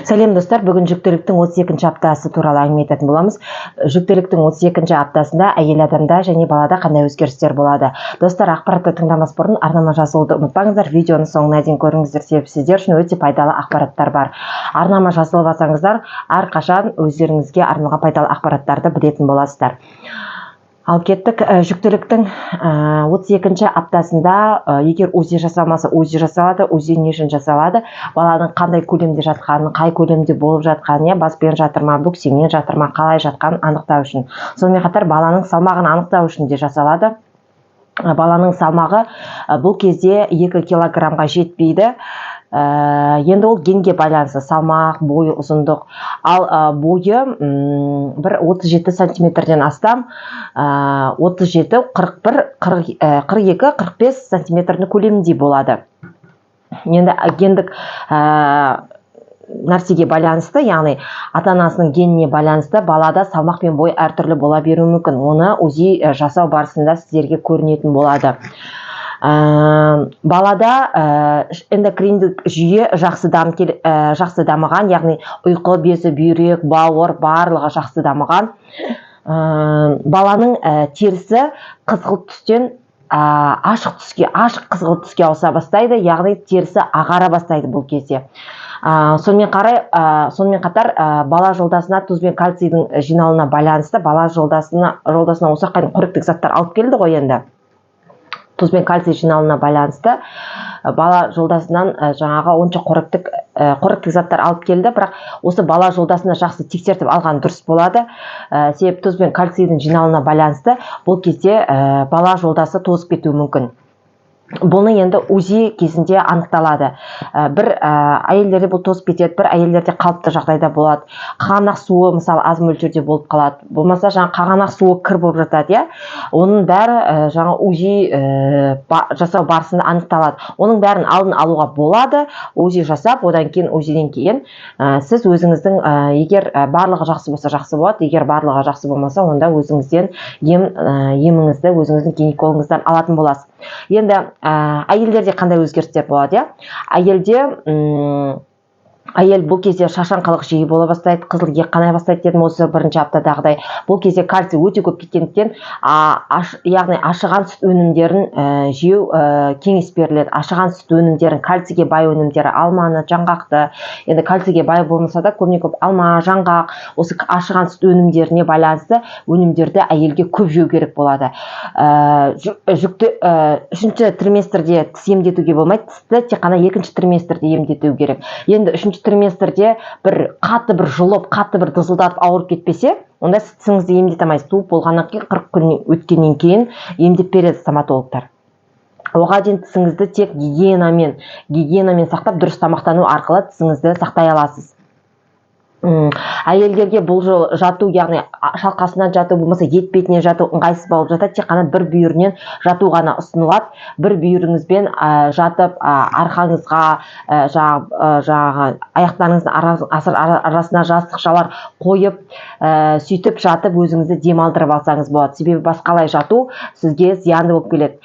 Сәлем достар, бүгін жүктіліктің 32-ші аптасы туралы әңгіме айтатын боламыз. Жүктіліктің 32-ші аптасында әйел адамда және балада қандай өзгерістер болады? Достар, ақпаратты тыңдамас бұрын арнама жазылуды ұмытпаңыздар. Видеоны соңына дейін көріңіздер, себебі сіздер үшін өте пайдалы ақпараттар бар. Арнама жазылып алсаңыздар, әрқашан өздеріңізге арналған пайдалы ақпараттарды білетін боласыздар. Ал кеттік, жүктіліктің 32-ші аптасында егер УЗИ жасалмаса, УЗИ жасалады, УЗИ не үшін жасалады, баланың қандай көлемде жатқанын, қай көлемде болып жатқанын, баспен жатыр ма, бөксемен жатыр ма, қалай жатқанын анықтау үшін. Сонымен қатар баланың салмағын анықтау үшін де жасалады. Баланың салмағы бұл кезде 2 килограммға жетпейді. Енді ол генге байланысты, салмақ, бойы, ұзындық. Ал бойы бір 37 сантиметрден астам, 37, 41, 42, 45 сантиметрдің көлемінде болады. Енді гендік нәрсеге байланысты, яғни ата-анасының геніне байланысты балада салмақ пен бой әртүрлі бола беруі мүмкін. Оны УЗИ жасау барысында сіздерге көрінетін болады. Балада эндокриндік жүйе жақсы дамыған, яғни ұйқы безі, бүйрек, бауыр барлығы жақсы дамыған. Баланың терісі қызғылт түстен ашық қызғылт түске ауыса бастайды, яғни терісі ағара бастайды бұл кезде. Сонымен қатар бала жолдасына тұз бен кальцийдің жиналуына байланысты бала жолдасына осы қоректік заттар алып келді ғой енді. Тұз бен кальций жиналуына байланысты бала жолдасынан жаңағы онша қоректік заттар алып келді, бірақ осы бала жолдасына жақсы тексертіп алған дұрыс болады. Себебі тұз бен кальцийдің жиналуына байланысты бұл кезде бала жолдасы тозып кетуі мүмкін. Бұны енді УЗИ кезінде анықталады. Бір әйелдерде бұл тозып кетеді, бір әйелдерде қалыпты жағдайда болады. Қағанақ суы мысалы аз мөлшерде болып қалады. Болмаса жаңа қағанақ суы кір болып жатады, иә. Оның бәрі жаңа УЗИ жасау барысында анықталады. Оның бәрін алдын алуға болады. УЗИ жасап, одан кейін УЗИден кейін сіз өзіңіздің егер барлығы жақсы болса жақсы болады, егер барлығы жақсы болмаса, онда өзіңізден еміңізді өзіңіздің гинекологыңыздан алатын боласыз. Енді әйелдерде қандай өзгерістер болады? Әйел бұл кезде шашаңқылық жиі бола бастайды, қызыл иек қанай бастайды дедім осы бірінші аптадағыдай. Бұл кезде кальций өте көп кеткендіктен, яғни ашыған сүт өнімдерін жеу кеңес беріледі. Ашыған сүт өнімдерін, кальцийге бай өнімдері, алманы, жаңғақты. Енді кальцийге бай болмаса да көбіне көп алма, жаңғақ, осы ашыған сүт өнімдеріне байланысты өнімдерді әйелге көп жеу керек болады. Үшінші триместрде тіс емдетуге болмайды, тісті тек қана екінші триместрде емдету керек. Енді үшінші триместрде қатты бір жұлып, қатты бір дызылдатып ауырып кетпесе, онда сіз тісіңізді емдете алмайсыз. Туып болғаннан кейін 40 күн өткеннен кейін емдеп береді стоматологтар. Оған дейін тісіңізді тек гигиенамен сақтап, дұрыс тамақтану арқылы тісіңізді сақтай аласыз. Әйелдерге бұл жату, яғни шалқасынан жату, болмаса етпетінен жату ыңғайсыз болып жатады, тек қана бір бүйірінен жату ғана ұсынылады. Бір бүйіріңізбен жатып, арқаңызға, аяқтарыңыздың арасына жастықшалар қойып, сөйтіп жатып өзіңізді демалдырып алсаңыз болады. Себебі басқалай жату сізге зиянды болып келеді.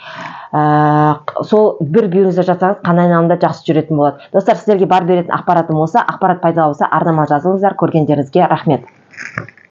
Сол бір бүйіріңізде жатсаңыз қан айналымда жақсы жүретін болады. Достар, сіздерге бар беретін ақпаратым осы. Ақпарат пайдалы болса, арнама жазылыңыздар. Көргендеріңізге рахмет.